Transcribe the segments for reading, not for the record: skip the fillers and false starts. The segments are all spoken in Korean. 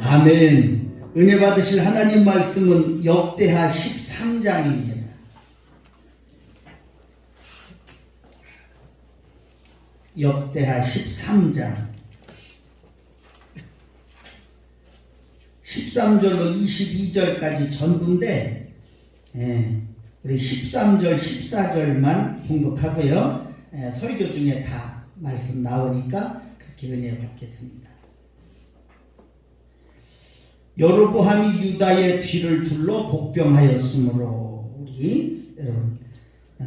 아멘. 은혜 받으실 하나님 말씀은 역대하 13장입니다. 역대하 13장 13절로 22절까지 전부인데 우리 13절 14절만 봉독하고요. 설교 중에 다 말씀 나오니까 그렇게 은혜 받겠습니다. 여로보암이 유다의 뒤를 둘러 복병하였으므로, 우리 여러분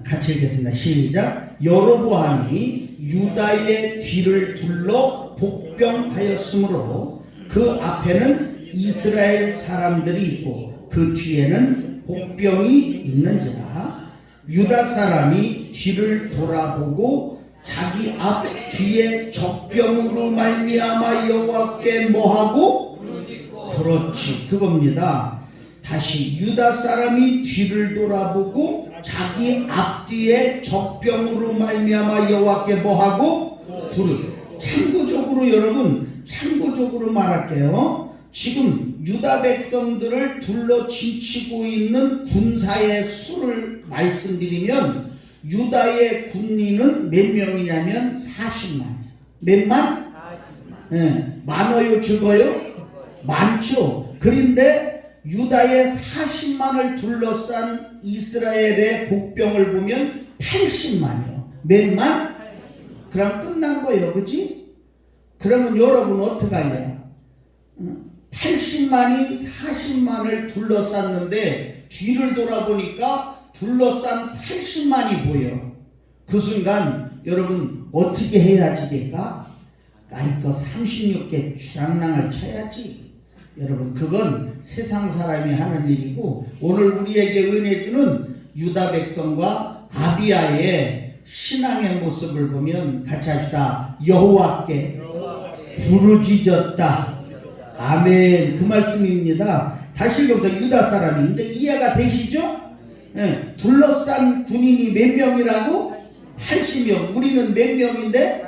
같이 읽겠습니다. 시작. 여로보암이 유다의 뒤를 둘러 복병하였으므로 그 앞에는 이스라엘 사람들이 있고 그 뒤에는 복병이 있는지라. 유다 사람이 뒤를 돌아보고 자기 앞 뒤에 적병으로 말미암아 여호와께 뭐하고? 그렇지, 그겁니다. 다시 유다 사람이 뒤를 돌아보고 자기 앞뒤에 적병으로 말미암아 여호와께 뭐하고? 참고적으로 여러분, 참고적으로 말할게요. 지금 유다 백성들을 둘러 진치고 있는 군사의 수를 말씀드리면 유다의 군인은 몇 명이냐면 40만이에요. 몇만? 40만. 많아요, 적어요? 많죠. 그런데 유다의 40만을 둘러싼 이스라엘의 복병을 보면 80만이요. 몇만? 그럼 끝난 거예요. 그치? 그러면 여러분 어떡하냐? 80만이 40만을 둘러쌌는데 뒤를 돌아보니까 둘러싼 80만이 보여. 그 순간 여러분 어떻게 해야지 될까? 아이고 36개 주랑랑을 쳐야지. 여러분 그건 세상 사람이 하는 일이고, 오늘 우리에게 은혜 주는 유다 백성과 아비야의 신앙의 모습을 보면 같이 합시다. 여호와께 부르짖었다. 아멘. 그 말씀입니다. 다시 읽어보자. 유다 사람이 이제 이해가 되시죠? 둘러싼 군인이 몇 명이라고? 80명. 우리는 몇 명인데?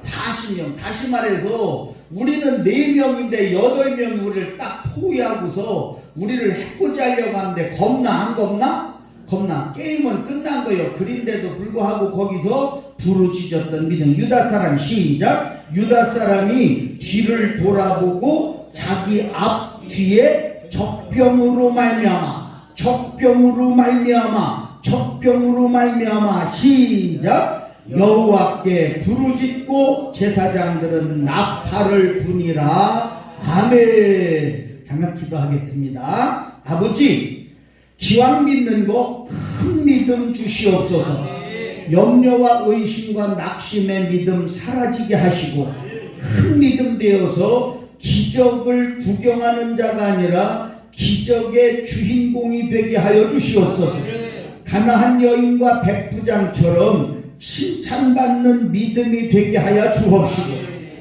40명. 다시 말해서 우리는 4명인데 8명이 우리를 딱 포위하고서 우리를 해코지 하려고 하는데 겁나 안 겁나? 겁나. 게임은 끝난 거예요. 그런데도 불구하고 거기서 부르짖었던 믿음. 유다 사람 시작. 유다 사람이 뒤를 돌아보고 자기 앞 뒤에 적병으로 말미암아, 적병으로 말미암아, 적병으로 말미암아 시작. 여호와께 부르짖고 제사장들은 나팔을 부니라. 아멘. 잠깐 기도하겠습니다. 아버지, 기왕 믿는 거 큰 믿음 주시옵소서. 염려와 의심과 낙심의 믿음 사라지게 하시고 큰 믿음 되어서 기적을 구경하는 자가 아니라 기적의 주인공이 되게 하여 주시옵소서. 가나안 여인과 백부장처럼 칭찬받는 믿음이 되게 하여 주옵시고,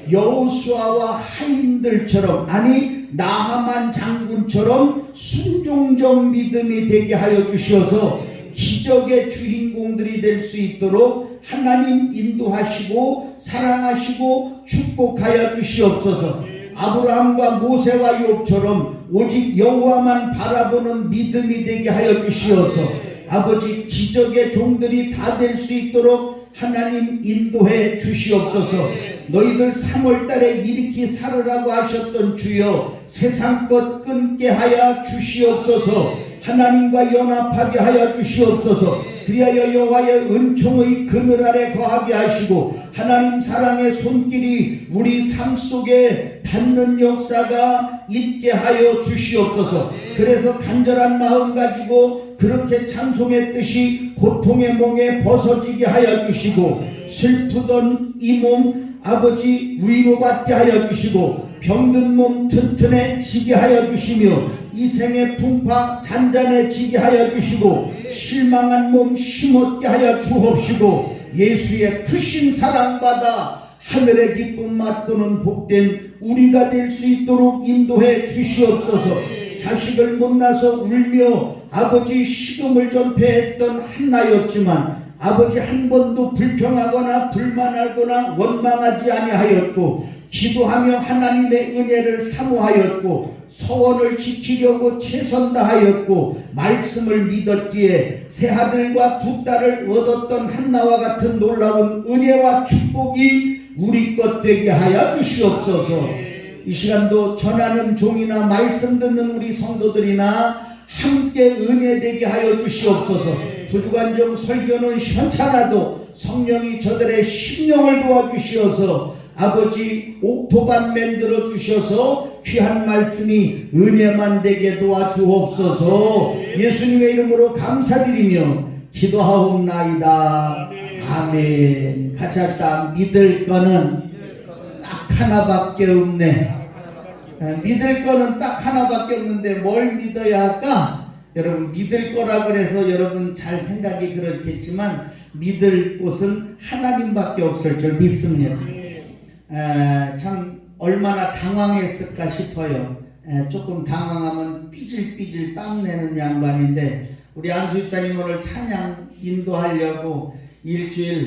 여호수아와 하인들처럼, 아니 나하만 장군처럼 순종적 믿음이 되게 하여 주셔서 기적의 주인공들이 될 수 있도록 하나님 인도하시고 사랑하시고 축복하여 주시옵소서. 아브라함과 모세와 욥처럼 오직 여호와만 바라보는 믿음이 되게 하여 주시어서 아버지 기적의 종들이 다 될 수 있도록 하나님 인도해 주시옵소서. 너희들 3월달에 일으키 살으라고 하셨던 주여, 세상 것 끊게 하여 주시옵소서. 하나님과 연합하게 하여 주시옵소서. 그리하여 여호와의 은총의 그늘 아래 거하게 하시고 하나님 사랑의 손길이 우리 삶 속에 닿는 역사가 있게 하여 주시옵소서. 그래서 간절한 마음 가지고 그렇게 찬송했듯이 고통의 몽에 벗어지게 하여 주시고, 슬프던 이 몸 아버지 위로받게 하여 주시고, 병든 몸 튼튼해지게 하여 주시며, 이 생의 풍파 잔잔해지게 하여 주시고, 실망한 몸 힘없게 하여 주옵시고, 예수의 크신 사랑받아 하늘의 기쁨 맛보는 복된 우리가 될 수 있도록 인도해 주시옵소서. 자식을 못 낳아서 울며 아버지 식음을 전폐했던 한나였지만 아버지 한 번도 불평하거나 불만하거나 원망하지 아니하였고 기도하며 하나님의 은혜를 사모하였고 서원을 지키려고 최선 다하였고 말씀을 믿었기에 세 아들과 두 딸을 얻었던 한나와 같은 놀라운 은혜와 축복이 우리 것 되게 하여 주시옵소서. 이 시간도 전하는 종이나 말씀 듣는 우리 성도들이나 함께 은혜되게 하여 주시옵소서. 부주간종 설교는 현찮아도 성령이 저들의 심령을 도와주시어서 아버지 옥토반 만들어 주셔서 귀한 말씀이 은혜만 되게 도와주옵소서. 예수님의 이름으로 감사드리며 기도하옵나이다. 아멘. 같이 합시다. 믿을 거는 딱 하나밖에 없네. 믿을 거는 딱 하나밖에 없는데 뭘 믿어야 할까? 여러분 믿을 거라 그래서 여러분 잘 생각이 그렇겠지만 믿을 곳은 하나님밖에 없을 줄 믿습니다. 참 얼마나 당황했을까 싶어요. 조금 당황하면 삐질삐질 땀내는 양반인데 우리 안수 집사님 오늘 찬양 인도하려고 일주일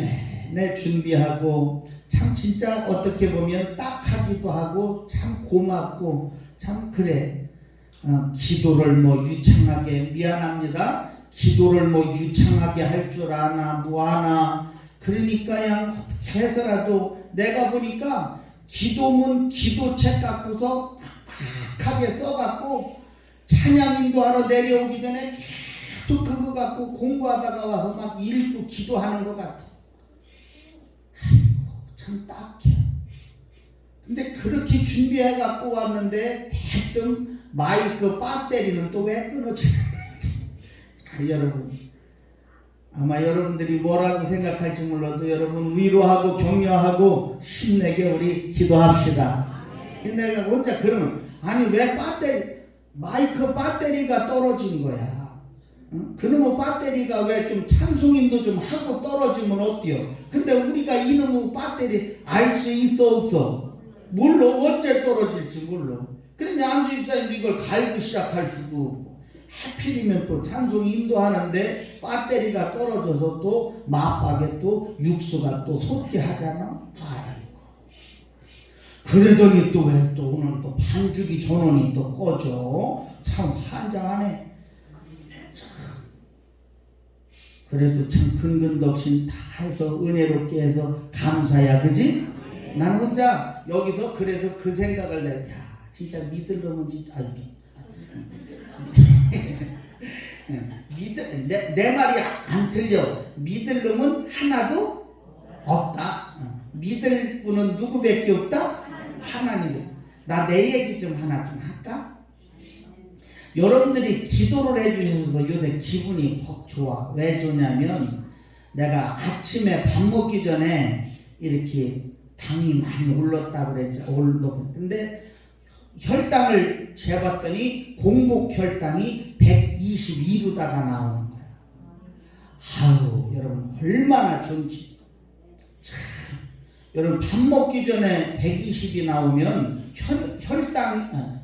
내내 준비하고 참 진짜 어떻게 보면 딱하기도 하고 참 고맙고 참 그래. 기도를 뭐 유창하게 미안합니다. 기도를 뭐 유창하게 할 줄 아나 뭐하나 그러니까 그냥 해서라도 내가 보니까 기도문 기도책 갖고서 탁하게 써갖고 찬양 인도하러 내려오기 전에 계속 그거 갖고 공부하다가 와서 막 읽고 기도하는 것 같아. 아이고 참 딱해. 근데 그렇게 준비해 갖고 왔는데 대뜸 마이크 배터리는 또 왜 끊어지는 거지? 여러분 아마 여러분들이 뭐라고 생각할지 몰라도 여러분 위로하고 격려하고 힘내게 우리 기도합시다. 근데 내가 혼자 그러면 아니 왜 마이크 배터리가 떨어진 거야? 응? 그놈의 배터리가 왜 좀 찬송인도 좀 하고 떨어지면 어때요? 근데 우리가 이놈의 배터리 알 수 있어 없어? 몰라. 어째 떨어질지 몰라. 그러니 안수 집사님도 이걸 갈고 시작할 수도 없고 하필이면 또 찬송 인도하는데 배터리가 떨어져서 또 맞박에 또 육수가 또 솟게 하잖아. 아이고. 그러더니 또 왜 또 오늘 또 반주기 전원이 또 꺼져. 참 환장하네. 참. 그래도 참 근근덕신 다 해서 은혜롭게 해서 감사야 그지? 나는 혼자 여기서 그래서 그 생각을 내. 야 진짜 믿을 놈은 진짜 내 말이 안 틀려. 믿을 놈은 하나도 없다. 믿을 분은 누구밖에 없다? 하나님. 나 내 얘기 좀 하나 좀 할까? 여러분들이 기도를 해주셔서 요새 기분이 퍽 좋아. 왜 좋냐면 내가 아침에 밥 먹기 전에 이렇게 당이 많이 올랐다고 그랬죠. 근데 혈당을 재봤더니 공복 혈당이 122로다가 나오는 거야. 아우 여러분 얼마나 좋은지. 참 여러분 밥 먹기 전에 120이 나오면 혈당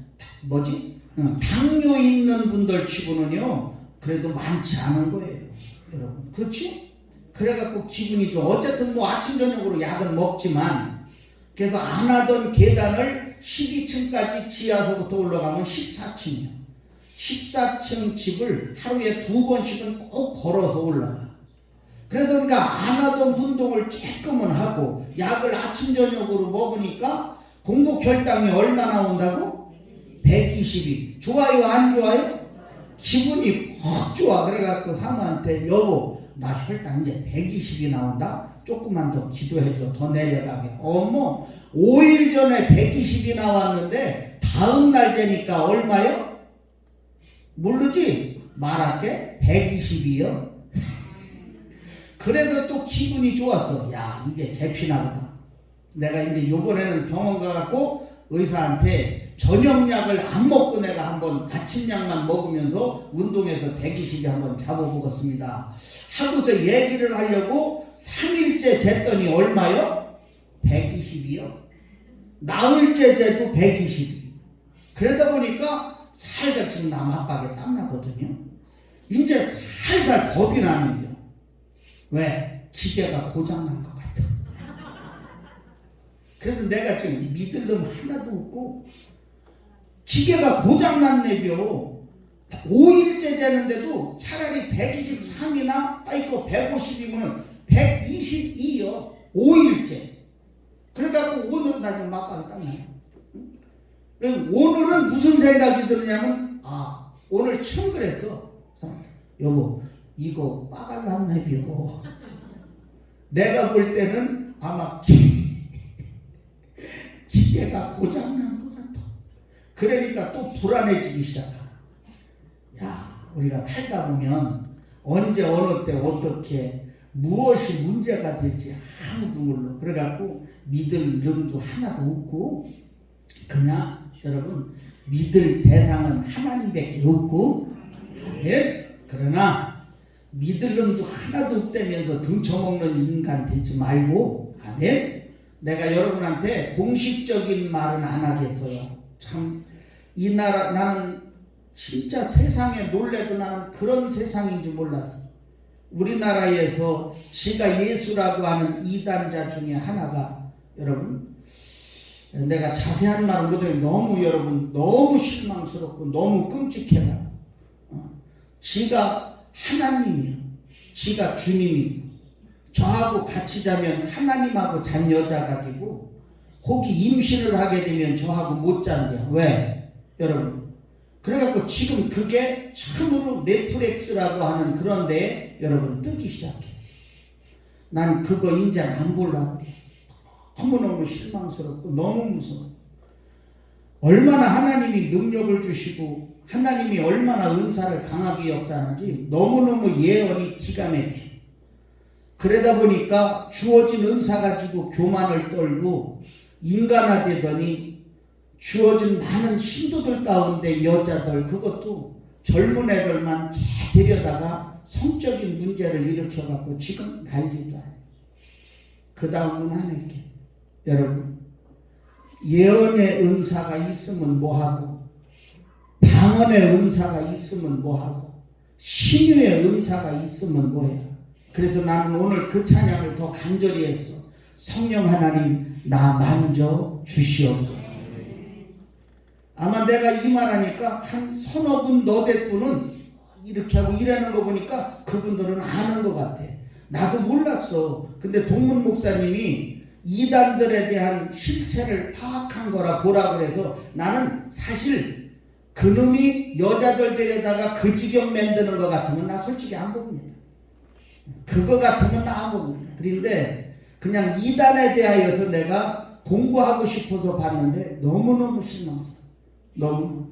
당뇨 있는 분들 치고는요 그래도 많지 않은 거예요. 여러분 그렇지? 그래갖고 기분이 좋아. 어쨌든 뭐 아침 저녁으로 약은 먹지만 그래서 안 하던 계단을 12층까지 지하서부터 올라가면 14층이요. 14층 집을 하루에 2번씩은 꼭 걸어서 올라가. 그래서 그러니까 안 하던 운동을 조금은 하고 약을 아침 저녁으로 먹으니까 공복 혈당이 얼마 나온다고? 120이. 좋아요 안 좋아요? 기분이 퍽 좋아. 그래갖고 사모한테 여보 나 혈당 이제 120이 나온다. 조금만 더 기도해줘. 더 내려가게. 어머 5일 전에 120이 나왔는데 다음 날 되니까 얼마요? 모르지? 말할게 120이요. 그래서 또 기분이 좋았어. 야 이제 재피나 보다. 내가 이제 요번에는 병원 가갖고 의사한테 저녁약을 안 먹고 내가 한번 아침약만 먹으면서 운동해서 120이 한번 잡아보겠습니다 하고서 얘기를 하려고 3일째 쟀더니 얼마요? 120이요. 나흘째 재도 120이. 그러다 보니까 살살 지금 남아박에 땀나거든요. 이제 살살 겁이 나는데요. 왜? 기계가 고장난 것 같아. 그래서 내가 지금 믿을 놈 하나도 없고 기계가 고장났네요. 5일째 재는데도 차라리 123이나 이거 150이면 122요. 5일째. 그래갖고 오늘은 나 지금 막가게 땀나요. 오늘은 무슨 생각이 드느냐면 오늘 처음 그랬어. 여보 이거 빠갈랐네요. 내가 볼 때는 아마 기계가 고장난 것 같아. 그러니까 또 불안해지기 시작하고. 야, 우리가 살다 보면 언제 어느 때 어떻게 무엇이 문제가 될지 아무도 몰라. 그래갖고 믿을 놈도 하나도 없고 그냥 여러분 믿을 대상은 하나님밖에 없고 그러나 믿을 놈도 하나도 없다면서 등쳐먹는 인간 되지 말고 내가 여러분한테 공식적인 말은 안 하겠어요. 참 이 나라 나는 진짜 세상에 놀래도 나는 그런 세상인지 몰랐어. 우리나라에서 지가 예수라고 하는 이단자 중에 하나가 여러분 내가 자세한 말을 못해 너무 여러분 너무 실망스럽고 너무 끔찍해요. 지가 하나님이요. 지가 주님이요. 저하고 같이 자면 하나님하고 잔 여자가 되고 혹이 임신을 하게 되면 저하고 못 잔대요. 왜? 여러분 그래갖고 지금 그게 참으로 넷플릭스라고 하는 그런 데에 여러분 뜨기 시작했어요. 난 그거 이제 안 보려고 그래. 너무너무 실망스럽고 너무 무서워. 얼마나 하나님이 능력을 주시고 하나님이 얼마나 은사를 강하게 역사하는지 너무너무 예언이 기가 막혀. 그러다 보니까 주어진 은사 가지고 교만을 떨고 인간화되더니 주어진 많은 신도들 가운데 여자들 그것도 젊은 애들만 데려다가 성적인 문제를 일으켜갖고 지금 난리도 아니에요. 그 다음은 하나님께 여러분 예언의 은사가 있으면 뭐하고 방언의 은사가 있으면 뭐하고 신유의 은사가 있으면 뭐야. 그래서 나는 오늘 그 찬양을 더 간절히 했어. 성령 하나님 나 만져 주시옵소서. 아마 내가 이 말하니까 한 서너 분 너댓 분은 이렇게 하고 일하는 거 보니까 그분들은 아는 것 같아. 나도 몰랐어. 근데 동문 목사님이 이단들에 대한 실체를 파악한 거라 보라 그래서 나는 사실 그놈이 여자들 데려다가 그 지경 만드는 것 같으면 나 솔직히 안 봅니다. 그거 같으면 나 안 봅니다. 그런데 그냥 이단에 대하여서 내가 공부하고 싶어서 봤는데 너무너무 실망스러워. 너무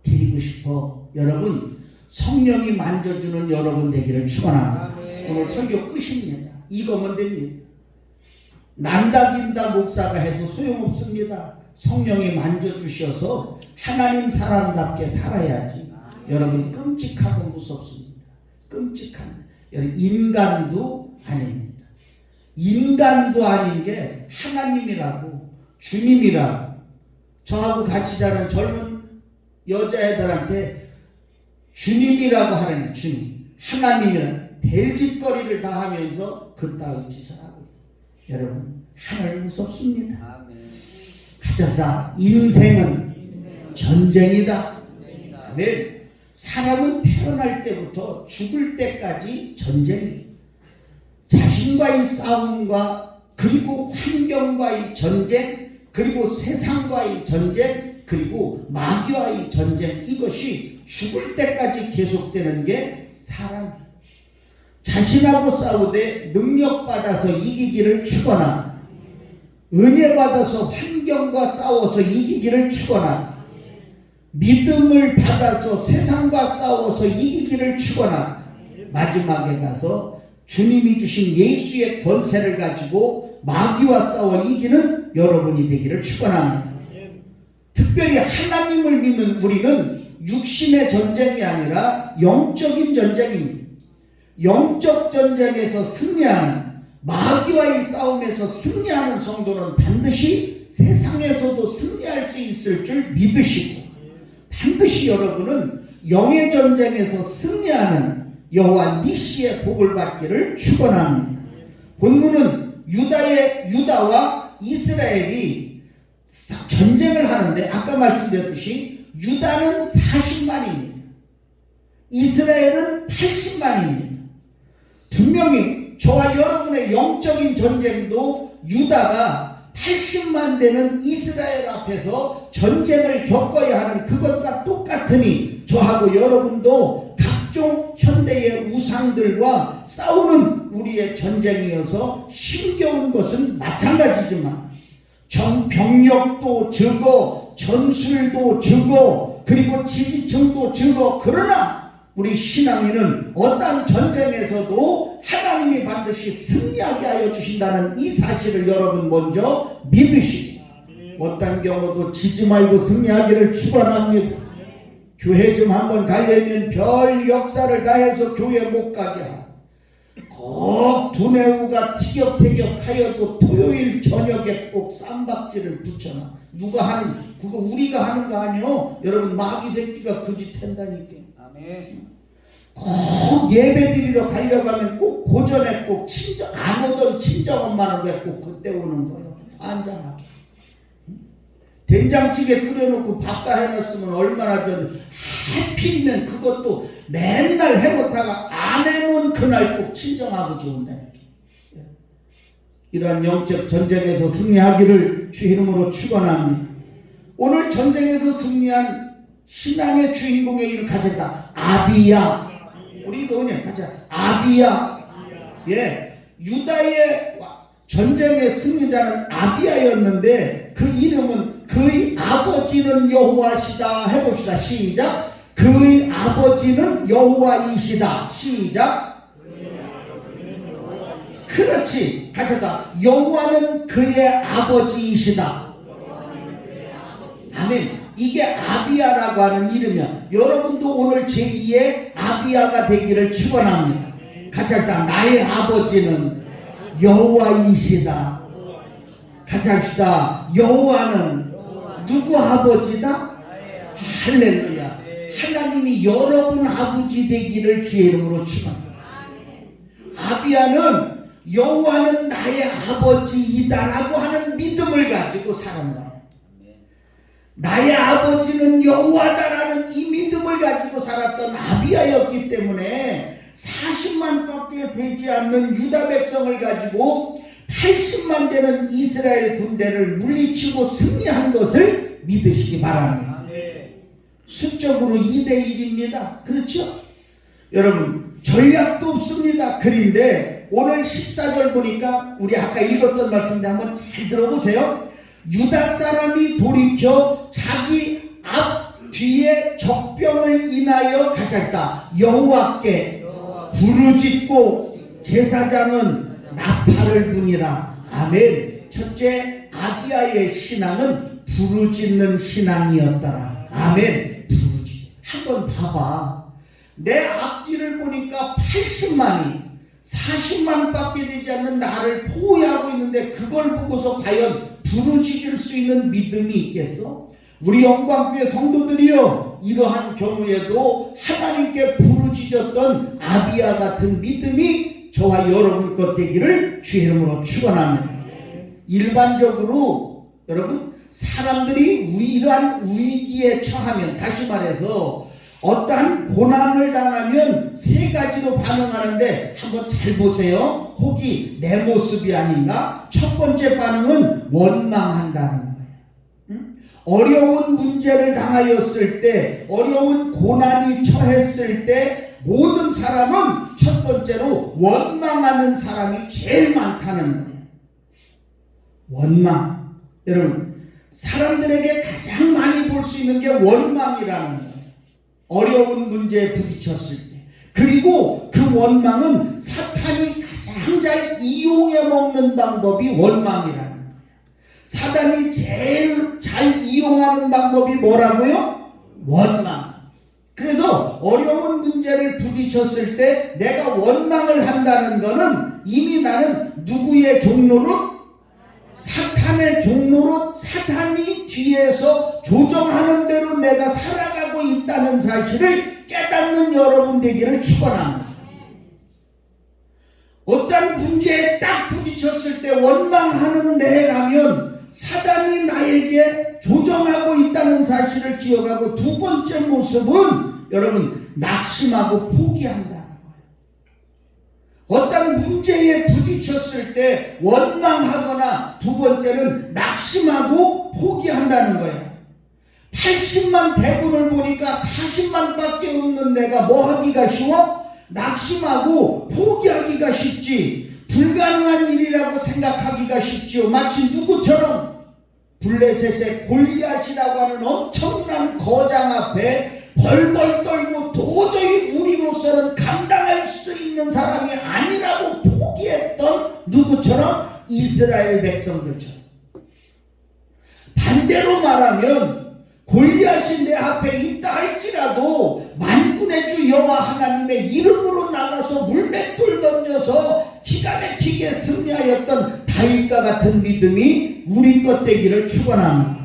드리고 싶어. 여러분 성령이 만져주는 여러분 되기를 축원합니다. 오늘 설교 끝입니다. 이거면 됩니다. 난다긴다 목사가 해도 소용없습니다. 성령이 만져주셔서 하나님 사람답게 살아야지. 여러분 끔찍하고 무섭습니다. 끔찍한 여러분 인간도 아닙니다. 인간도 아닌 게 하나님이라고 주님이라고 저하고 같이 자란 젊은 여자애들한테 주님이라고 하는 주님 하나님이라는 별짓거리를 다 하면서 그따위 짓을 하고 있어요. 여러분 하늘 무섭습니다. 가져다 인생은 전쟁이다. 아멘. 사람은 태어날 때부터 죽을 때까지 전쟁이에요. 자신과의 싸움과 그리고 환경과의 전쟁 그리고 세상과의 전쟁 그리고 마귀와의 전쟁 이것이 죽을 때까지 계속되는 게 사람이에요. 자신하고 싸우되 능력받아서 이기기를 추구하나 은혜 받아서 환경과 싸워서 이기기를 추구하나 믿음을 받아서 세상과 싸워서 이기기를 추구하나 마지막에 가서 주님이 주신 예수의 권세를 가지고 마귀와 싸워 이기는 여러분이 되기를 축원합니다. 특별히 하나님을 믿는 우리는 육신의 전쟁이 아니라 영적인 전쟁입니다. 영적 전쟁에서 승리하는 마귀와의 싸움에서 승리하는 성도는 반드시 세상에서도 승리할 수 있을 줄 믿으시고 반드시 여러분은 영의 전쟁에서 승리하는 여호와 니시의 복을 받기를 축원합니다. 본문은 유다와 이스라엘이 전쟁을 하는데 아까 말씀드렸듯이 유다는 40만입니다. 이스라엘은 80만입니다. 분명히 저와 여러분의 영적인 전쟁도 유다가 80만 되는 이스라엘 앞에서 전쟁을 겪어야 하는 그것과 똑같으니 저하고 여러분도 각종 현대의 우상들과 싸우는 우리의 전쟁이어서 힘겨운 것은 마찬가지지만 병력도 적어 전술도 적어 그리고 지지층도 적어 그러나 우리 신앙인은 어떤 전쟁에서도 하나님이 반드시 승리하게 하여 주신다는 이 사실을 여러분 먼저 믿으시고 어떤 경우도 지지 말고 승리하기를 축원합니다. 교회 좀 한번 가려면 별 역사를 다해서 교회 못 가게 하고 꼭 두뇌우가 티격태격하여도 토요일 저녁에 꼭 쌈박질을 붙여놔. 누가 하는 그거 우리가 하는 거 아니요. 여러분 마귀 새끼가 그 짓 한다니까. 꼭 예배 드리러 가려고 하면 꼭 고전에 꼭 안 오던 친정엄마는 왜 꼭 그때 오는 거예요. 안장하게 된장찌개 끓여놓고 밥다 해놨으면 얼마나 하필이면 그것도 맨날 해놓다가 안 해놓은 그날 꼭 친정아버지 온다니까. 이러한 영적 전쟁에서 승리하기를 주 이름으로 축원합니다. 오늘 전쟁에서 승리한 신앙의 주인공의 이름 가졌다. 아비야. 우리 너네 가자. 아비야. 예, 유다의 전쟁의 승리자는 아비야였는데 그 이름은 그의 아버지는 여호와시다. 해봅시다. 시작. 그의 아버지는 여호와이시다. 시작. 그렇지. 가져다. 여호와는 그의 아버지이시다. 아멘. 이게 아비야라고 하는 이름이야. 여러분도 오늘 제2의 아비야가 되기를 축원합니다. 같이 합시다. 나의 아버지는 여호와이시다. 같이 합시다. 여호와는 누구 아버지다? 할렐루야. 하나님이 여러분 아버지 되기를 주의 이름으로 축원합니다. 아비야는 여호와는 나의 아버지이다라고 하는 믿음을 가지고 살았다. 나의 아버지는 여호와다라는 이 믿음을 가지고 살았던 아비야였기 때문에 40만 밖에 되지 않는 유다 백성을 가지고 80만 되는 이스라엘 군대를 물리치고 승리한 것을 믿으시기 바랍니다. 수적으로 2대1입니다. 그렇죠? 여러분 전략도 없습니다. 그런데 오늘 14절 보니까 우리 아까 읽었던 말씀인데 한번 잘 들어보세요. 유다 사람이 돌이켜 자기 앞 뒤에 적병을 인하여 가졌다. 여호와께 부르짖고 제사장은 나팔을 부니라. 아멘. 첫째 아비야의 신앙은 부르짖는 신앙이었더라. 아멘. 부르짖. 한번 봐봐. 내 앞뒤를 보니까 80만이 40만 밖에 되지 않는 나를 포위하고 있는데 그걸 보고서 과연 부르짖을 수 있는 믿음이 있겠어? 우리 영광교회 성도들이여 이러한 경우에도 하나님께 부르짖었던 아비야 같은 믿음이 저와 여러분 것 되기를 주의 이름으로 축원합니다. 일반적으로 여러분 사람들이 이러한 위기에 처하면 다시 말해서 어떠한 고난을 당하면 세 가지로 반응하는데 한번 잘 보세요. 혹이 내 모습이 아닌가? 첫 번째 반응은 원망한다는 거예요. 어려운 문제를 당하였을 때, 어려운 고난이 처했을 때 모든 사람은 첫 번째로 원망하는 사람이 제일 많다는 거예요. 원망. 여러분 사람들에게 가장 많이 볼 수 있는 게 원망이라는 거예요. 어려운 문제에 부딪혔을 때. 그리고 그 원망은 사탄이 가장 잘 이용해 먹는 방법이 원망이라는 거예요. 사탄이 제일 잘 이용하는 방법이 뭐라고요? 원망. 그래서 어려운 문제를 부딪혔을 때 내가 원망을 한다는 거는 이미 나는 누구의 종로로? 사탄의 종로로 사탄이 뒤에서 조정하는 대로 내가 살아가고 있다는 사실을 깨닫는 여러분 되기를 축원합니다. 어떤 문제에 딱 부딪혔을 때 원망하는 내라면 사단이 나에게 조정하고 있다는 사실을 기억하고, 두 번째 모습은 여러분 낙심하고 포기한다는 거예요. 어떤 문제에 부딪혔을 때 원망하거나 두 번째는 낙심하고 포기한다는 거예요. 80만 대군을 보니까 40만밖에 없는 내가 뭐 하기가 쉬워? 낙심하고 포기하기가 쉽지, 불가능한 일이라고 생각하기가 쉽지요. 마치 누구처럼? 블레셋의 골리앗이라고 하는 엄청난 거장 앞에 벌벌 떨고 도저히 우리로서는 감당할 수 있는 사람이 아니라고 포기했던 누구처럼? 이스라엘 백성들처럼. 반대로 말하면 골리앗이 내 앞에 있다 할지라도 만군의 주 여호와 하나님의 이름으로 나가서 물맷돌 던져서 기가 막히게 승리하였던 다윗과 같은 믿음이 우리 것 되기를 축원합니다.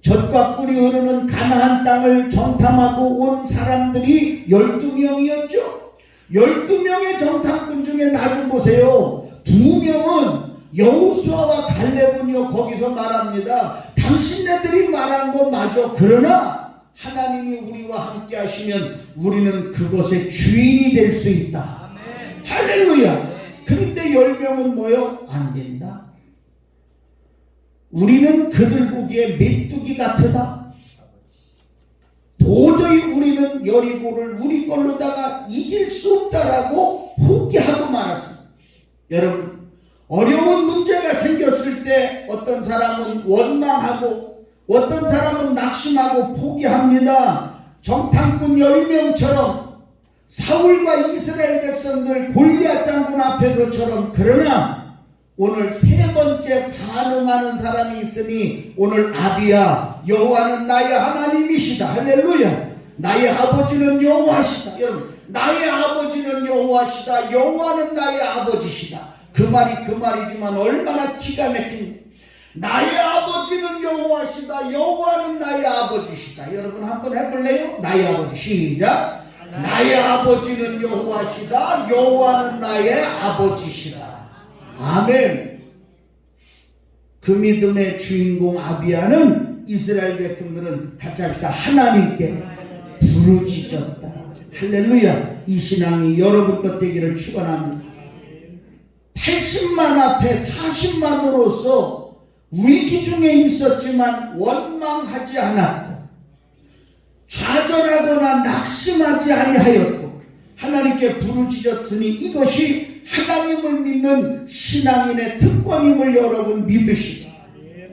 젖과 꿀이 흐르는 가나안 땅을 정탐하고 온 사람들이 12명이었죠. 12명의 정탐꾼 중에 나 좀 보세요. 2명은 여호수아와 갈렙은요, 거기서 말합니다. 당신네들이 말한 거 맞아. 그러나 하나님이 우리와 함께 하시면 우리는 그것의 주인이 될 수 있다. 아멘. 할렐루야. 그런데 10명은 뭐요? 안 된다. 우리는 그들 보기에 메뚜기 같으다. 도저히 우리는 여리고를 우리 걸로다가 이길 수 없다라고 포기하고 말았습니다. 여러분, 어려운 문제가 생겼을 때 어떤 사람은 원망하고 어떤 사람은 낙심하고 포기합니다. 정탐꾼 10명처럼, 사울과 이스라엘 백성들 골리앗 장군 앞에서처럼. 그러나 오늘 세 번째 반응하는 사람이 있으니, 오늘 아비야, 여호와는 나의 하나님이시다. 할렐루야. 나의 아버지는 여호와시다. 여러분, 나의 아버지는 여호와시다. 여호와는 나의 아버지시다. 그 말이 그 말이지만 얼마나 기가 막힌, 나의 아버지는 여호와시다. 여호와는 나의 아버지시다. 여러분 한번 해볼래요? 나의 아버지. 시작. 나의 아버지는 여호와시다. 여호와는 나의 아버지시다. 아멘. 그 믿음의 주인공 아비야는 이스라엘 백성들은 같이 합시다. 하나님께 부르짖었다. 할렐루야. 이 신앙이 여러분 것 되기를 축원합니다. 80만 앞에 40만으로서 위기 중에 있었지만 원망하지 않았고, 좌절하거나 낙심하지 아니하였고, 하나님께 부르짖었으니 이것이 하나님을 믿는 신앙인의 특권임을 여러분 믿으시고,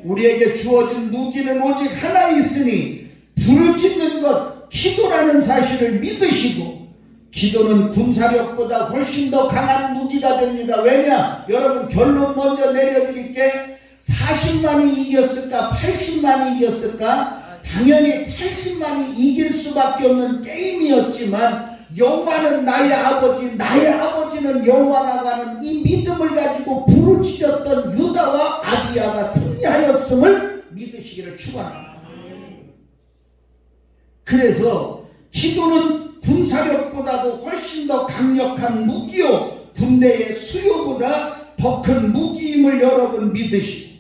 우리에게 주어진 무기는 오직 하나 있으니 부르짖는 것, 기도라는 사실을 믿으시고, 기도는 군사력보다 훨씬 더 강한 무기가 됩니다. 왜냐? 여러분 결론 먼저 내려드릴게. 40만이 이겼을까? 80만이 이겼을까? 당연히 80만이 이길 수밖에 없는 게임이었지만, 여호와는 나의 아버지, 나의 아버지는 여호와라고 하는 이 믿음을 가지고 부르짖었던 유다와 아비야가 승리하였음을 믿으시기를 축원합니다. 그래서 기도는 군사력보다도 훨씬 더 강력한 무기요, 군대의 수요보다 더 큰 무기임을 여러분 믿으시고,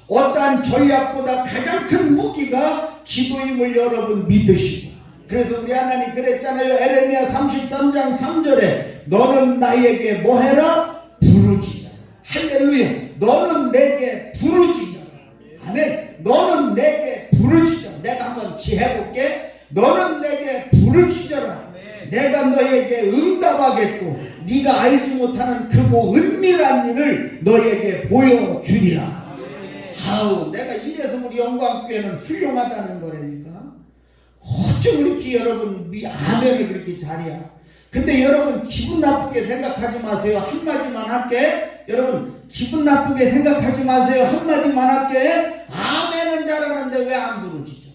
어떠한 전략보다 가장 큰 무기가 기도임을 여러분 믿으시고, 그래서 우리 하나님 그랬잖아요. 에레미야 33장 3절에 너는 나에게 뭐 해라? 부르짖어라. 할렐루야. 너는 내게 부르짖어라. 아멘. 너는 내게 부르짖어라. 내가 한번 지혜볼게. 너는 내게 부르짖어라. 내가 너에게 응답하겠고 네가 알지 못하는 크고 은밀한 일을 너에게 보여주리라. 아우, 내가 이래서 우리 영광교회는 훌륭하다는 거라니까. 어쩜 이렇게 여러분 아멘을 그렇게 잘해야. 근데 여러분 기분 나쁘게 생각하지 마세요. 한마디만 할게. 여러분 기분 나쁘게 생각하지 마세요. 한마디만 할게. 아멘은 잘하는데 왜 안 부르짖어?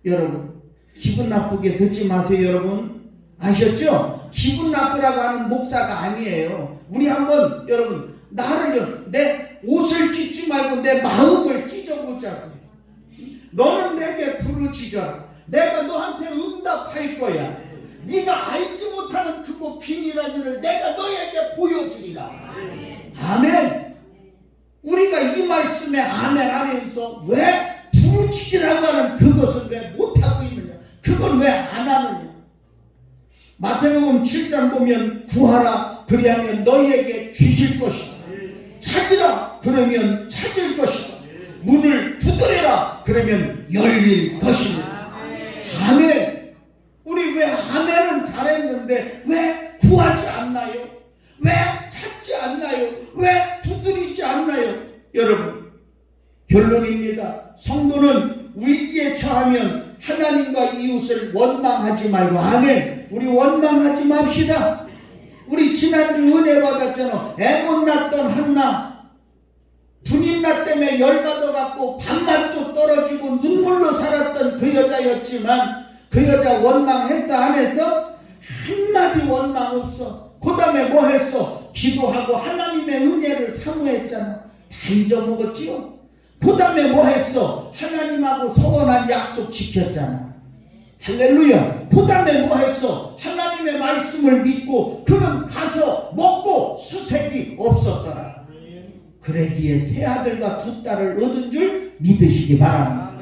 여러분 기분 나쁘게 듣지 마세요. 여러분 아셨죠? 기분 나쁘라고 하는 목사가 아니에요. 우리 한번 여러분 나를, 내 옷을 찢지 말고 내 마음을 찢어보자고요. 너는 내게 부르짖어라. 내가 너한테 응답할 거야. 네가 알지 못하는 그곳 비밀한 일을 내가 너에게 보여주리라. 아멘. 우리가 이 말씀에 아멘 하면서 왜 부르짖으라고 하는 그것을 왜 못하고 있느냐, 그걸 왜 안 하느냐. 마태복음 7장 보면 구하라 그리하면 너희에게 주실 것이다. 찾으라 그러면 찾을 것이다. 문을 두드려라 그러면 열릴 것이다. 아멘. 우리 왜 아멘은 잘했는데 왜 구하지 않나요? 왜 찾지 않나요? 왜 두드리지 않나요? 여러분, 결론입니다. 성도는 위기에 처하면 하나님과 이웃을 원망하지 말고, 아멘. 우리 원망하지 맙시다. 우리 지난주 은혜 받았잖아. 애 못 낳던 한나, 분인나 때문에 열받아갖고 밥맛도 떨어지고 눈물로 살았던 그 여자였지만 그 여자 원망했어 안 했어? 한마디 원망 없어. 그 다음에 뭐 했어? 기도하고 하나님의 은혜를 사모했잖아. 다 잊어먹었지요. 그 다음에 뭐 했어? 하나님하고 서원한 약속 지켰잖아. 할렐루야. 그 다음에 뭐 했어? 하나님의 말씀을 믿고 그는 가서 먹고 수색이 없었더라. 그러기에 세 아들과 두 딸을 얻은 줄 믿으시기 바랍니다.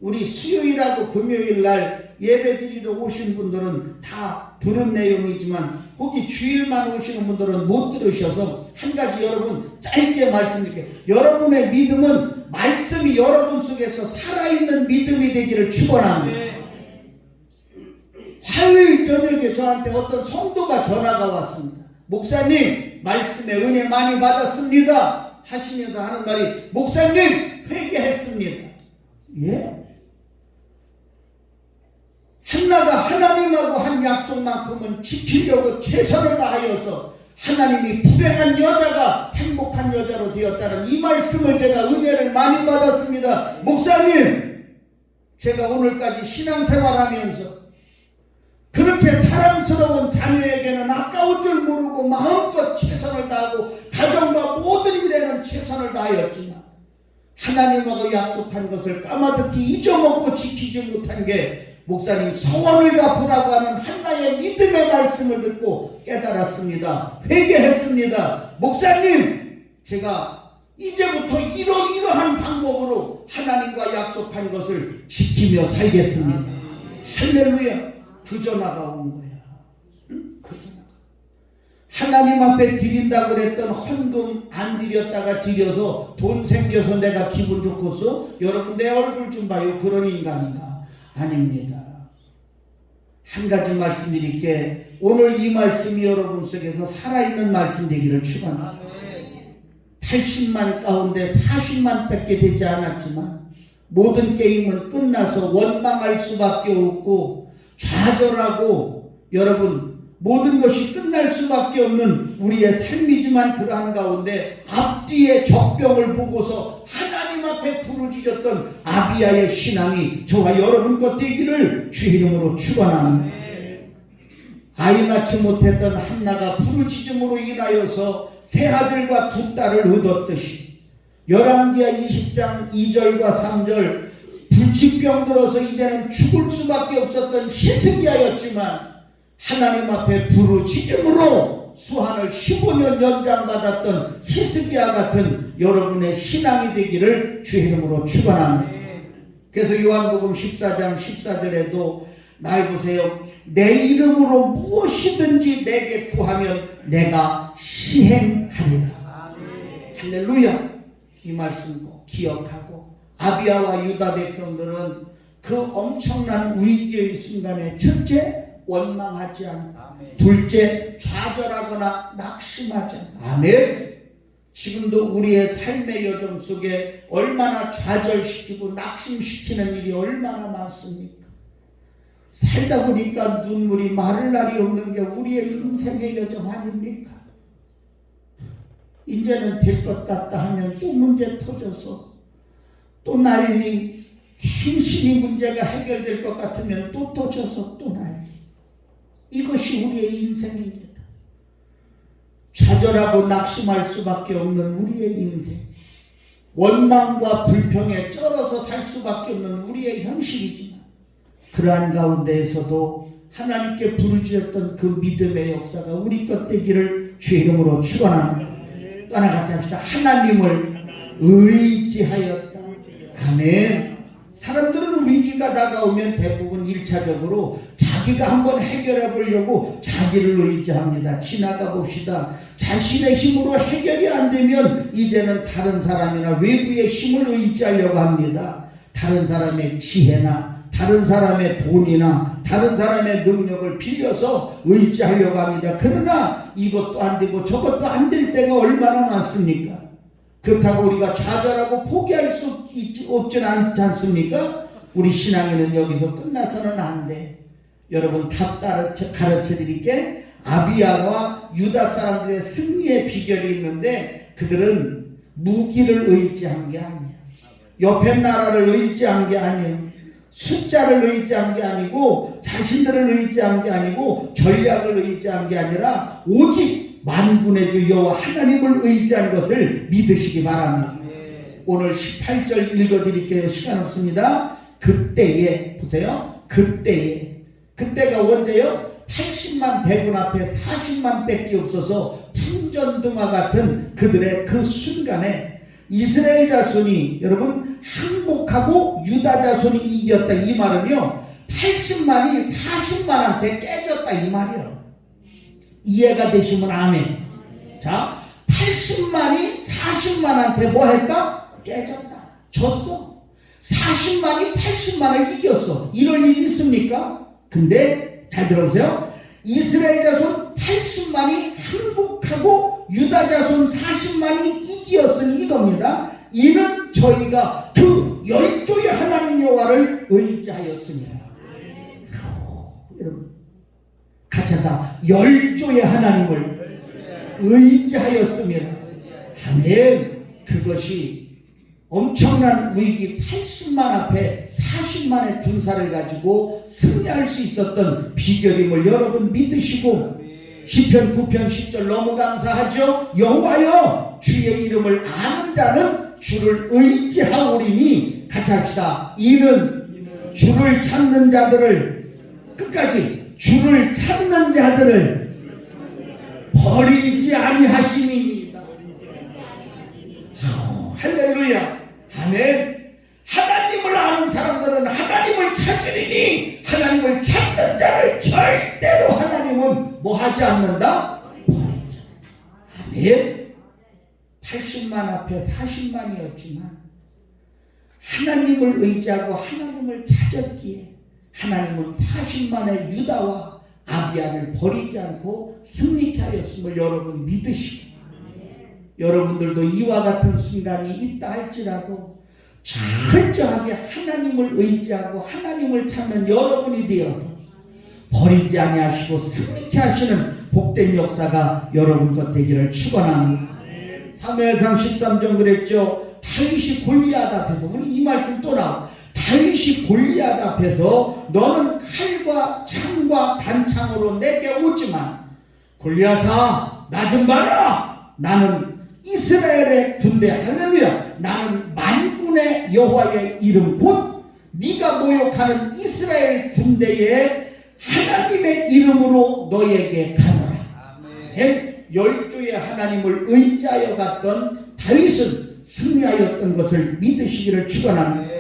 우리 수요일하고 금요일날 예배드리러 오신 분들은 다 들은 내용이지만 거기 주일만 오시는 분들은 못 들으셔서 한 가지 여러분 짧게 말씀드릴게요. 여러분의 믿음은 말씀이 여러분 속에서 살아있는 믿음이 되기를 축원합니다. 화요일 저녁에 저한테 어떤 성도가 전화가 왔습니다. 목사님, 말씀에 은혜 많이 받았습니다 하시면서 하는 말이, 목사님 회개했습니다. 예? 한나가 하나님하고 한 약속만큼은 지키려고 최선을 다하여서 하나님이 불행한 여자가 행복한 여자로 되었다는 이 말씀을 제가 은혜를 많이 받았습니다. 목사님, 제가 오늘까지 신앙생활하면서 그렇게 사랑스러운 자녀에게는 아까울 줄 모르고 마음껏 최선을 다하고 가정과 모든 일에는 최선을 다하였지만 하나님하고 약속한 것을 까마득히 잊어먹고 지키지 못한 게 목사님 서원을 갚으라고 하는 한나의 믿음의 말씀을 듣고 깨달았습니다. 회개했습니다. 목사님, 제가 이제부터 이러이러한 방법으로 하나님과 약속한 것을 지키며 살겠습니다. 할렐루야. 그 전화가 온 거야. 응? 그 전화가. 하나님 앞에 드린다고 그랬던 헌금 안 드렸다가 드려서 돈 생겨서 내가 기분 좋겠어? 여러분 내 얼굴 좀 봐요. 그런 인간인가? 아닙니다. 한 가지 말씀드릴게, 오늘 이 말씀이 여러분 속에서 살아있는 말씀 되기를 축원합니다. 80만 가운데 40만 밖에 되지 않았지만 모든 게임은 끝나서 원망할 수밖에 없고 좌절하고 여러분 모든 것이 끝날 수밖에 없는 우리의 삶이지만 그러한 가운데 앞뒤의 적병을 보고서 하나님 앞에 부르짖었던 아비야의 신앙이 저와 여러분 것 되기를 주 이름으로 축원합니다. 아이 낳지 못했던 한나가 부르짖음으로 인하여서 세 아들과 두 딸을 얻었듯이 열왕기하 20장 2절과 3절 불치병 들어서 이제는 죽을 수밖에 없었던 히스기야였지만 하나님 앞에 부르짖음으로 수한을 15년 연장받았던 히스기야 같은 여러분의 신앙이 되기를 주 이름으로 축원합니다. 그래서 요한복음 14장 14절에도 나 보세요. 내 이름으로 무엇이든지 내게 구하면 내가 시행하리라. 할렐루야. 이 말씀 꼭 기억하고 아비야와 유다 백성들은 그 엄청난 위기의 순간에 첫째 원망하지 않고 둘째 좌절하거나 낙심하지 않고 아멘. 지금도 우리의 삶의 여정 속에 얼마나 좌절시키고 낙심시키는 일이 얼마나 많습니까? 살다 보니까 눈물이 마를 날이 없는 게 우리의 인생의 여정 아닙니까? 이제는 될 것 같다 하면 또 문제 터져서 또 난리, 힘신이 문제가 해결될 것 같으면 또 터져서 또 난리. 이것이 우리의 인생입니다. 좌절하고 낙심할 수밖에 없는 우리의 인생, 원망과 불평에 쩔어서 살 수밖에 없는 우리의 현실이지만 그러한 가운데에서도 하나님께 부르짖었던 그 믿음의 역사가 우리 것 되기를 주의 이름으로 축원합니다. 또 하나 같이 합시다. 하나님을 의지하였다. 아멘. 사람들은 위기가 다가오면 대부분 1차적으로 자기가 한번 해결해 보려고 자기를 의지합니다. 지나가 봅시다. 자신의 힘으로 해결이 안 되면 이제는 다른 사람이나 외부의 힘을 의지하려고 합니다. 다른 사람의 지혜나 다른 사람의 돈이나 다른 사람의 능력을 빌려서 의지하려고 합니다. 그러나 이것도 안 되고 저것도 안 될 때가 얼마나 많습니까? 그렇다고 우리가 좌절하고 포기할 수 없지는 않지 않습니까? 우리 신앙에는 여기서 끝나서는 안 돼. 여러분 답 가르쳐 드릴게. 아비야와 유다 사람들의 승리의 비결이 있는데 그들은 무기를 의지한 게 아니야. 옆에 나라를 의지한 게 아니에요. 숫자를 의지한 게 아니고 자신들을 의지한 게 아니고 전략을 의지한 게 아니라 오직 만군의 주 여호와 하나님을 의지한 것을 믿으시기 바랍니다. 오늘 18절 읽어드릴게요. 시간 없습니다. 그때에 보세요. 그때가 언제요? 80만 대군 앞에 40만 밖에 없어서 풍전등화 같은 그들의 그 순간에 이스라엘 자손이 여러분 항복하고 유다 자손이 이겼다. 이 말은요 80만이 40만한테 깨졌다 이 말이에요. 이해가 되시면 아멘. 자 80만이 40만한테 뭐 했다? 깨졌다. 졌어. 40만이 80만을 이겼어. 이런 일이 있습니까? 근데 잘 들어보세요. 이스라엘 자손 80만이 항복하고 유다 자손 40만이 이겼으니 이겁니다. 이는 저희가 그 열조의 하나님 여호와를 의지하였습니다. 여러분 같이 하다. 열조의 하나님을 의지하였습니다. 아멘. 그것이 엄청난 위기 80만 앞에 40만의 군사를 가지고 승리할 수 있었던 비결임을 여러분 믿으시고 시편 9편 10절 너무 감사하죠. 여호와여 주의 이름을 아는 자는 주를 의지하오리니 같이 합시다. 이는 주를 찾는 자들을 끝까지 주를 찾는 자들을 버리지 아니하심이니이다. 할렐루야. 아멘. 하나님을 아는 사람들은 하나님을 찾으리니 하나님을 찾는 자를 절대로 하나님은 뭐 하지 않는다? 버리지. 아멘. 80만 앞에 40만이었지만 하나님을 의지하고 하나님을 찾았기에 하나님은 40만의 유다와 아비야를 버리지 않고 승리케 하였음을 여러분 믿으시고 여러분들도 이와 같은 순간이 있다 할지라도 철저하게 하나님을 의지하고 하나님을 찾는 여러분이 되어서 버리지 아니하시고 승리케 하시는 복된 역사가 여러분 것 되기를 축원합니다. 사무엘상 13장 그랬죠. 다윗이 골리앗 앞에서 우리 이 말씀 또 나와. 다윗이 골리앗 앞에서 너는 칼과 창과 단창으로 내게 오지만 골리앗아 나 좀 봐라. 나는 이스라엘의 군대 할렐루야. 나는 만군의 여호와의 이름 곧 네가 모욕하는 이스라엘 군대의 하나님의 이름으로 너에게 가노라. 열조의 하나님을 의지하여 갔던 다윗은 승리하였던 것을 믿으시기를 축원합니다.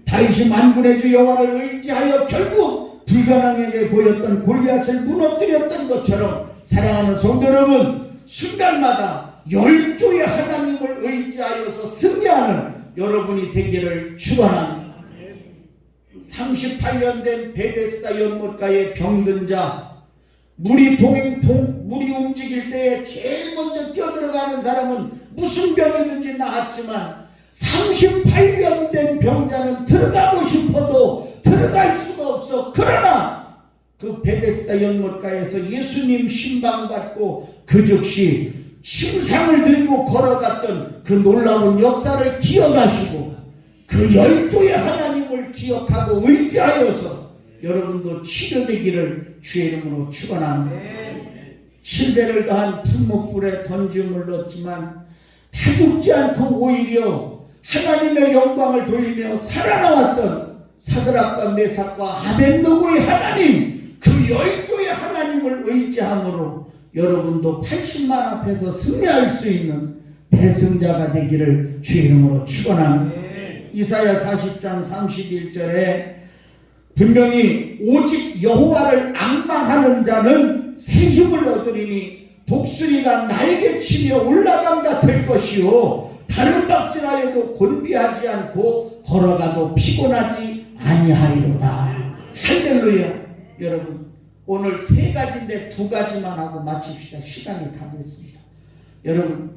다윗이 만군의 주 여호와를 의지하여 결국 불가능하게 보였던 골리앗을 무너뜨렸던 것처럼 사랑하는 성도 여러분 순간마다 열조의 하나님을 의지하여서 승리하는 여러분이 되기를 축원합니다. 38년 된 베데스다 연못가의 병든 자 물이 움직일 때 제일 먼저 뛰어들어가는 사람은 무슨 병이든지 나았지만 38년 된 병자는 들어가고 싶어도 들어갈 수가 없어. 그러나 그 베데스다 연못가에서 예수님 신방받고 그 즉시 침상을 들고 걸어갔던 그 놀라운 역사를 기억하시고 그 열조의 하나님을 기억하고 의지하여서 여러분도 치료되기를 주의 이름으로 축원합니다. 7배를 더한 품목불에 던짐을 넣었지만 다 죽지 않고 오히려 하나님의 영광을 돌리며 살아나왔던 사드락과 메삭과 아벳느고의 하나님 그 열조의 하나님을 의지함으로 여러분도 80만 앞에서 승리할 수 있는 대승자가 되기를 주의 이름으로 축원합니다. 이사야 40장 31절에 분명히 오직 여호와를 앙망하는 자는 새 힘을 얻으리니 독수리가 날개치며 올라감과 될 것이요 다른 박질하여도 곤비하지 않고 걸어가도 피곤하지 아니하리로다. 할렐루야. 여러분 오늘 세 가지인데 두 가지만 하고 마칩시다. 시간이 다 됐습니다. 여러분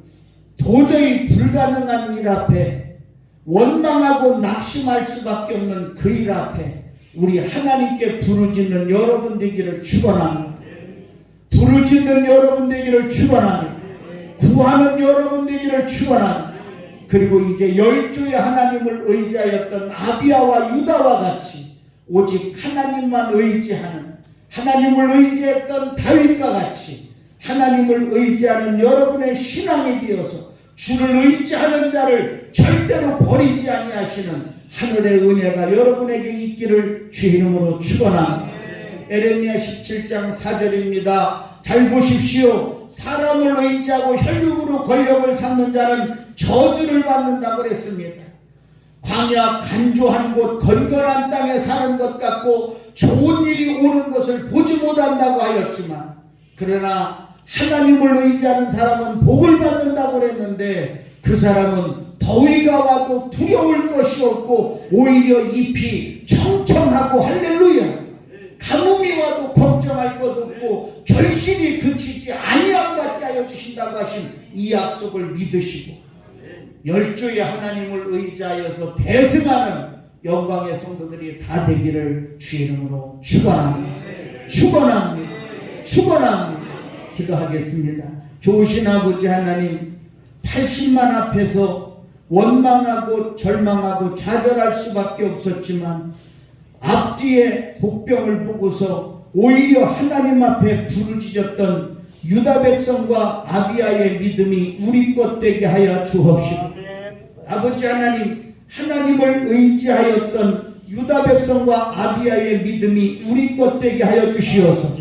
도저히 불가능한 일 앞에 원망하고 낙심할 수밖에 없는 그 일 앞에 우리 하나님께 부르짖는 여러분 되기를 축원합니다. 부르짖는 여러분 되기를 축원합니다. 구하는 여러분 되기를 축원합니다. 그리고 이제 열조의 하나님을 의지하였던 아비야와 유다와 같이 오직 하나님만 의지하는, 하나님을 의지했던 다윗과 같이 하나님을 의지하는 여러분의 신앙이 되어서 주를 의지하는 자를 절대로 버리지 아니하시는 하늘의 은혜가 여러분에게 있기를 주의 이름으로 축원합니다. 에레미야 17장 4절입니다. 잘 보십시오. 사람을 의지하고 혈육으로 권력을 삼는 자는 저주를 받는다고 그랬습니다. 광야 간조한 곳 건건한 땅에 사는 것 같고 좋은 일이 오는 것을 보지 못한다고 하였지만, 그러나 하나님을 의지하는 사람은 복을 받는다고 그랬는데 그 사람은 더위가 와도 두려울 것이 없고 오히려 잎이 청청하고 할렐루야. 가뭄이 와도 걱정할 것 없고 결실이 그치지 아니함 같게 하여 주신다고 하신 이 약속을 믿으시고 열조의 하나님을 의지하여서 대승하는 영광의 성도들이 다 되기를 주의 이름으로 축원합니다. 축원합니다. 축원합니다. 기도하겠습니다. 좋으신 아버지 하나님, 80만 앞에서 원망하고 절망하고 좌절할 수밖에 없었지만 앞뒤에 복병을 보고서 오히려 하나님 앞에 부르짖었던 유다 백성과 아비야의 믿음이 우리 것 되게 하여 주옵시고, 아버지 하나님, 하나님을 의지하였던 유다 백성과 아비야의 믿음이 우리 것 되게 하여 주시어서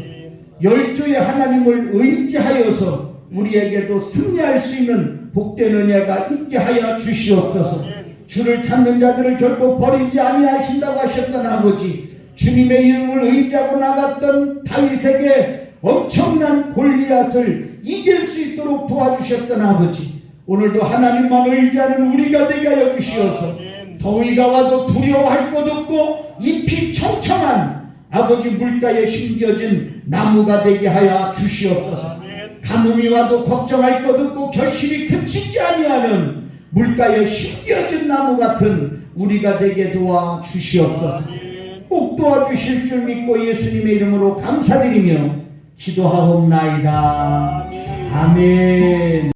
열조의 하나님을 의지하여서 우리에게도 승리할 수 있는 복된 은혜가 있게 하여 주시옵소서. 주를 찾는 자들을 결코 버리지 아니하신다고 하셨던 아버지, 주님의 이름을 의지하고 나갔던 다윗에게 엄청난 골리앗을 이길 수 있도록 도와주셨던 아버지, 오늘도 하나님만 의지하는 우리가 되게 하여 주시어서 더위가 와도 두려워할 것 없고 잎이 청청한 아버지 물가에 심겨진 나무가 되게 하여 주시옵소서. 가뭄이 와도 걱정할 것 없고 결실이 그치지 아니하는 물가에 심겨진 나무 같은 우리가 되게 도와 주시옵소서. 꼭 도와주실 줄 믿고 예수님의 이름으로 감사드리며 기도하옵나이다. 아멘.